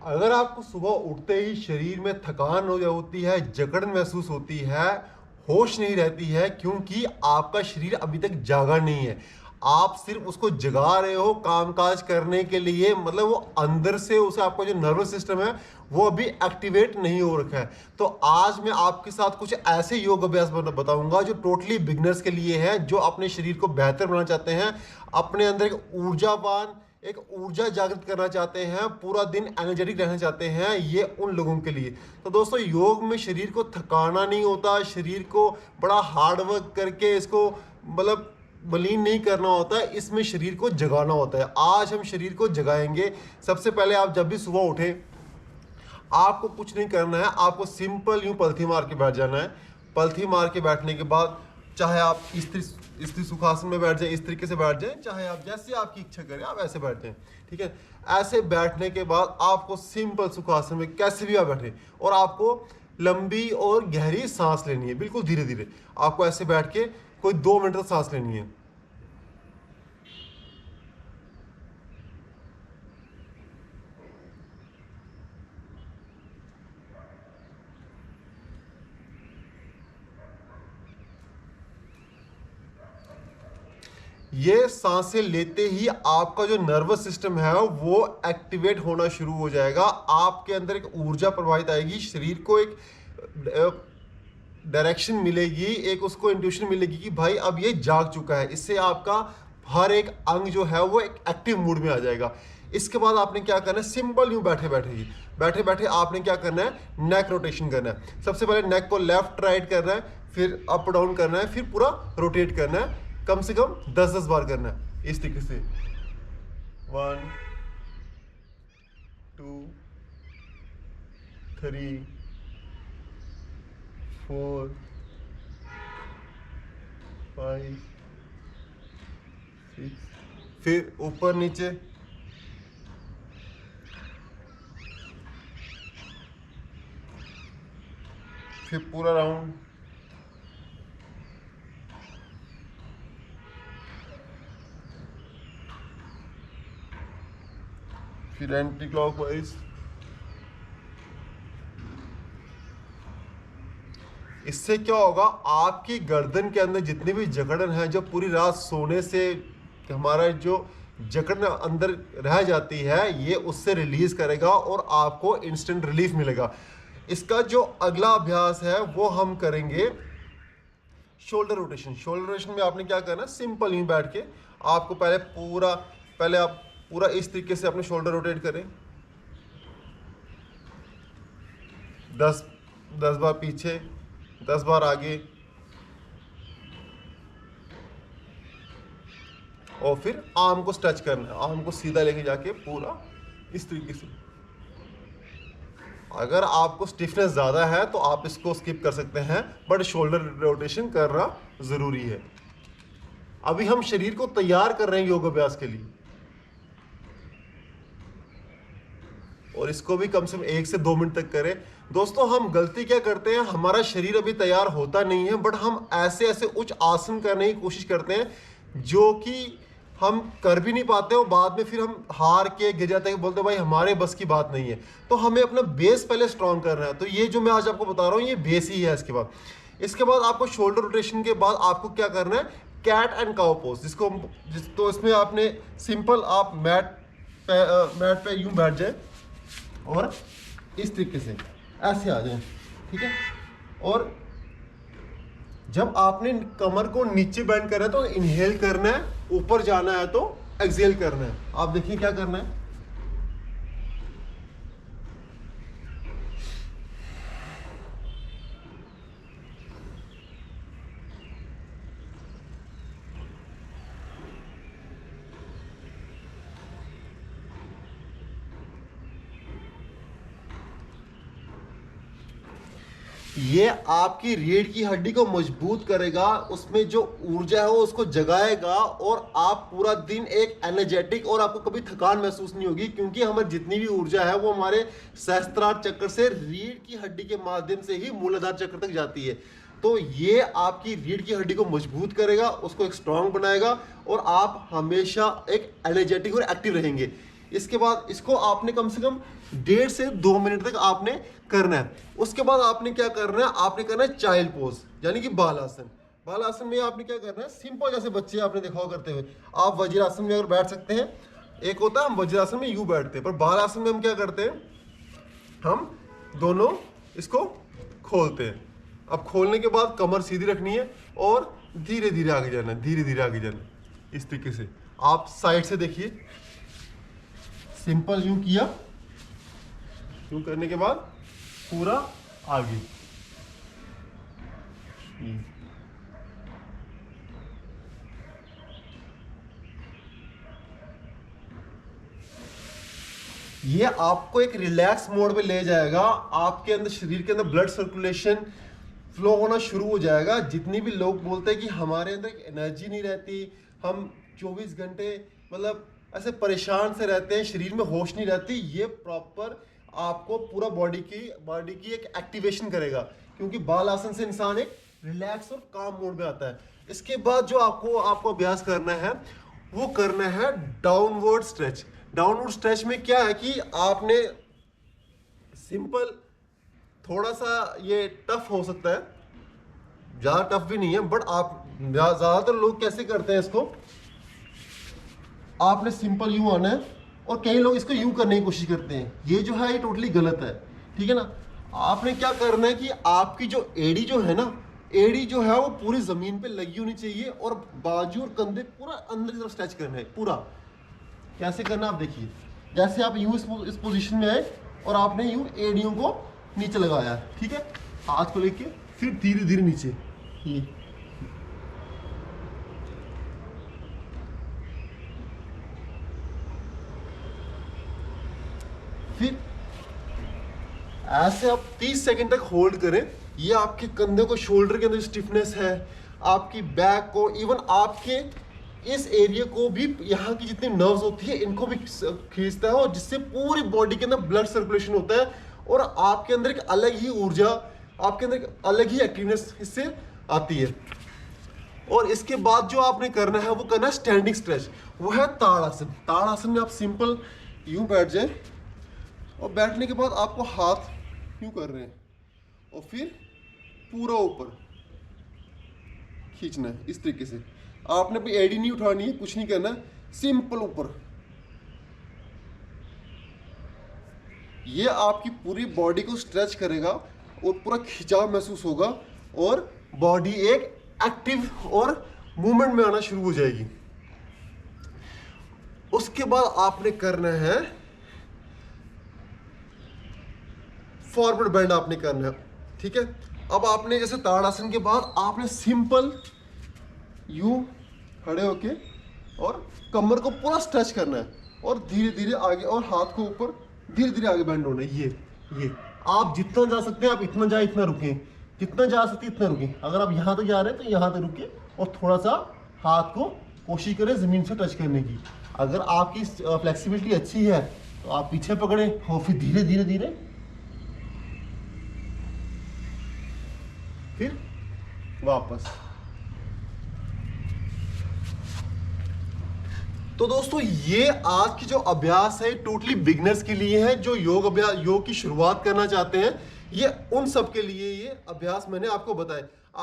अगर आपको सुबह उठते ही शरीर में थकान हो होती है, जकड़न महसूस होती है, होश नहीं रहती है, क्योंकि आपका शरीर अभी तक जागा नहीं है। आप सिर्फ उसको जगा रहे हो कामकाज करने के लिए, मतलब वो अंदर से उसे, आपका जो नर्वस सिस्टम है वो अभी एक्टिवेट नहीं हो रखा है। तो आज मैं आपके साथ कुछ ऐसे योग अभ्यास बताऊंगा जो टोटली बिगनर्स के लिए है, जो अपने शरीर को बेहतर बनाना चाहते हैं, अपने अंदर एक ऊर्जा जागृत करना चाहते हैं, पूरा दिन एनर्जेटिक रहना चाहते हैं, ये उन लोगों के लिए। तो दोस्तों, योग में शरीर को थकाना नहीं होता, शरीर को बड़ा हार्ड वर्क करके इसको मतलब मलीन नहीं करना होता है, इसमें शरीर को जगाना होता है। आज हम शरीर को जगाएंगे। सबसे पहले आप जब भी सुबह उठें, आपको कुछ नहीं करना है, आपको सिंपल यूं पलथी मार के बैठ जाना है। पलथी मार के बैठने के बाद चाहे आप स्त्री सुखासन में बैठ जाएं, इस तरीके से बैठ जाएं, चाहे आप जैसे आपकी इच्छा करें आप ऐसे बैठ जाएं, ठीक है। ऐसे बैठने के बाद आपको सिंपल सुखासन में कैसे भी आप बैठे, और आपको लंबी और गहरी सांस लेनी है, बिल्कुल धीरे धीरे। आपको ऐसे बैठ के कोई 2 मिनट तक सांस लेनी है। ये सांसें लेते ही आपका जो नर्वस सिस्टम है वो एक्टिवेट होना शुरू हो जाएगा। आपके अंदर एक ऊर्जा प्रवाहित आएगी, शरीर को एक डायरेक्शन मिलेगी, एक उसको इंट्यूशन मिलेगी कि भाई अब ये जाग चुका है। इससे आपका हर एक अंग जो है वो एक एक्टिव मूड में आ जाएगा। इसके बाद आपने क्या करना है, सिंपल यूं बैठे बैठे आपने क्या करना है, नेक रोटेशन करना है। सबसे पहले नेक को लेफ्ट राइट करना है, फिर अप डाउन करना है, फिर पूरा रोटेट करना है। कम से कम 10-10 बार करना है इस तरीके से। 1 2 3 4 5 6, फिर ऊपर नीचे, फिर पूरा राउंड, फिर एंटी क्लॉकवाइज। इससे क्या होगा, आपकी गर्दन के अंदर जितनी भी जकड़न है, जो पूरी रात सोने से हमारा जो जकड़न अंदर रह जाती है, ये उससे रिलीज करेगा और आपको इंस्टेंट रिलीफ मिलेगा। इसका जो अगला अभ्यास है वो हम करेंगे शोल्डर रोटेशन। शोल्डर रोटेशन में आपने क्या करना है, सिंपल यूं बैठ के आपको पहले आप पूरा इस तरीके से अपने शोल्डर रोटेट करें। 10 बार पीछे, 10 बार आगे, और फिर आर्म को स्ट्रेच करना है, आर्म को सीधा लेके जाके पूरा इस तरीके से। अगर आपको स्टिफनेस ज़्यादा है तो आप इसको स्किप कर सकते हैं, बट शोल्डर रोटेशन करना ज़रूरी है। अभी हम शरीर को तैयार कर रहे हैं योग अभ्यास के लिए, और इसको भी कम से कम 1 से 2 मिनट तक करें। दोस्तों, हम गलती क्या करते हैं, हमारा शरीर अभी तैयार होता नहीं है, बट हम ऐसे उच्च आसन करने की कोशिश करते हैं जो कि हम कर भी नहीं पाते, और बाद में फिर हम हार के गिर जाते हैं, बोलते हैं भाई हमारे बस की बात नहीं है। तो हमें अपना बेस पहले स्ट्रॉन्ग करना है। तो ये जो मैं आज आपको बता रहा हूँ ये बेस ही है। इसके बाद आपको शोल्डर रोटेशन के बाद आपको क्या करना है, कैट एंड काउ पोज, तो इसमें आपने सिंपल आप मैट पे यूं बैठ जाए और इस तरीके से ऐसे आ जाए, ठीक है। और जब आपने कमर को नीचे बेंड करना है तो इनहेल करना है, ऊपर जाना है तो एक्सहेल करना है। आप देखिए क्या करना है, ये आपकी रीढ़ की हड्डी को मजबूत करेगा, उसमें जो ऊर्जा है वो उसको जगाएगा, और आप पूरा दिन एक एनर्जेटिक, और आपको कभी थकान महसूस नहीं होगी, क्योंकि हमारी जितनी भी ऊर्जा है वो हमारे सहस्त्रार चक्र से रीढ़ की हड्डी के माध्यम से ही मूलाधार चक्र तक जाती है। तो ये आपकी रीढ़ की हड्डी को मजबूत करेगा, उसको एक स्ट्रांग बनाएगा, और आप हमेशा एक एनर्जेटिक और एक्टिव रहेंगे। इसके बाद इसको आपने कम से कम 1.5 से 2 मिनट तक आपने करना है। उसके बाद आपने क्या करना है, आपने करना है चाइल्ड पोज यानी कि बाल आसन। बाल आसन में आपने क्या करना है, सिंपल जैसे बच्चे आपने देखा होगा करते हुए, आप वज्रासन में अगर बैठ सकते हैं, एक होता है हम वज्रासन में यूं बैठते हैं, पर बाल आसन में हम क्या करते हैं, हम दोनों इसको खोलते हैं। अब खोलने के बाद कमर सीधी रखनी है और धीरे धीरे आगे जाना है, धीरे धीरे आगे जाना है। इस तरीके से आप साइड से देखिए, सिंपल यूं किया, यूं करने के बाद पूरा आगे। ये आपको एक रिलैक्स मोड में ले जाएगा, आपके अंदर शरीर के अंदर ब्लड सर्कुलेशन फ्लो होना शुरू हो जाएगा। जितनी भी लोग बोलते हैं कि हमारे अंदर एनर्जी नहीं रहती, हम 24 घंटे मतलब ऐसे परेशान से रहते हैं, शरीर में होश नहीं रहती, ये प्रॉपर आपको पूरा बॉडी की एक एक्टिवेशन करेगा, क्योंकि बाल आसन से इंसान एक रिलैक्स और काम मोड में आता है। इसके बाद जो आपको अभ्यास करना है वो करना है डाउनवर्ड स्ट्रेच। डाउनवर्ड स्ट्रेच में क्या है कि आपने सिंपल, थोड़ा सा ये टफ हो सकता है, ज़्यादा टफ भी नहीं है, बट आप ज़्यादातर लोग कैसे करते हैं इसको, आपने सिंपल यूं आना है और कई लोग इसको यूं करने की कोशिश करते हैं, ये जो है ये टोटली गलत है, ठीक है ना। आपने क्या करना है कि आपकी जो एड़ी जो है ना, एड़ी जो है वो पूरी ज़मीन पे लगी होनी चाहिए और बाजू और कंधे पूरा अंदर की तरफ स्ट्रेच करना है पूरा। कैसे करना आप देखिए, जैसे आप यूं इस पोजीशन में आए और आपने यूं एड़ियों को नीचे लगाया, ठीक है, हाथ को लेके फिर धीरे धीरे नीचे, ये फिर ऐसे आप 30 सेकंड तक होल्ड करें। ये आपके कंधे को, शोल्डर के अंदर स्टिफनेस है, आपकी बैक को, इवन आपके इस एरिया को भी, यहाँ की जितनी नर्व्स होती है इनको भी खींचता है, और जिससे पूरी बॉडी के अंदर ब्लड सर्कुलेशन होता है और आपके अंदर एक अलग ही ऊर्जा, आपके अंदर एक अलग ही एक्टिवनेस इससे आती है। और इसके बाद जो आपने करना है वो करना है स्टैंडिंग स्ट्रेच, वो है ताड़ासन। ताड़ासन में आप सिंपल यूं बैठ जाए और बैठने के बाद आपको हाथ यूं कर रहे हैं और फिर पूरा ऊपर खींचना है। इस तरीके से आपने भी एड़ी नहीं उठानी है, कुछ नहीं करना है, सिंपल ऊपर। ये आपकी पूरी बॉडी को स्ट्रेच करेगा और पूरा खिंचाव महसूस होगा और बॉडी एक एक्टिव और मूवमेंट में आना शुरू हो जाएगी। उसके बाद आपने करना है फॉरवर्ड बेंड, आपने करना है, ठीक है। अब आपने जैसे ताड़ासन के बाद आपने सिंपल यूं खड़े होके और कमर को पूरा स्ट्रेच करना है और धीरे धीरे आगे, और हाथ को ऊपर धीरे धीरे आगे बेंड होना है। ये आप जितना जा सकते हैं आप इतना जाए, इतना रुकें, जितना जा सकते इतना रुकें। अगर आप यहाँ तक जा रहे हैं तो यहाँ तक रुके और थोड़ा सा हाथ को कोशिश करें ज़मीन से टच करने की। अगर आपकी फ्लेक्सिबिलिटी अच्छी है तो आप पीछे पकड़ें और फिर धीरे धीरे धीरे फिर वापस। तो दोस्तों ये आज की जो अभ्यास है टोटली बिगनर्स के लिए है, जो योग की शुरुआत करना चाहते हैं, ये उन सब के लिए ये अभ्यास मैंने आपको बताया।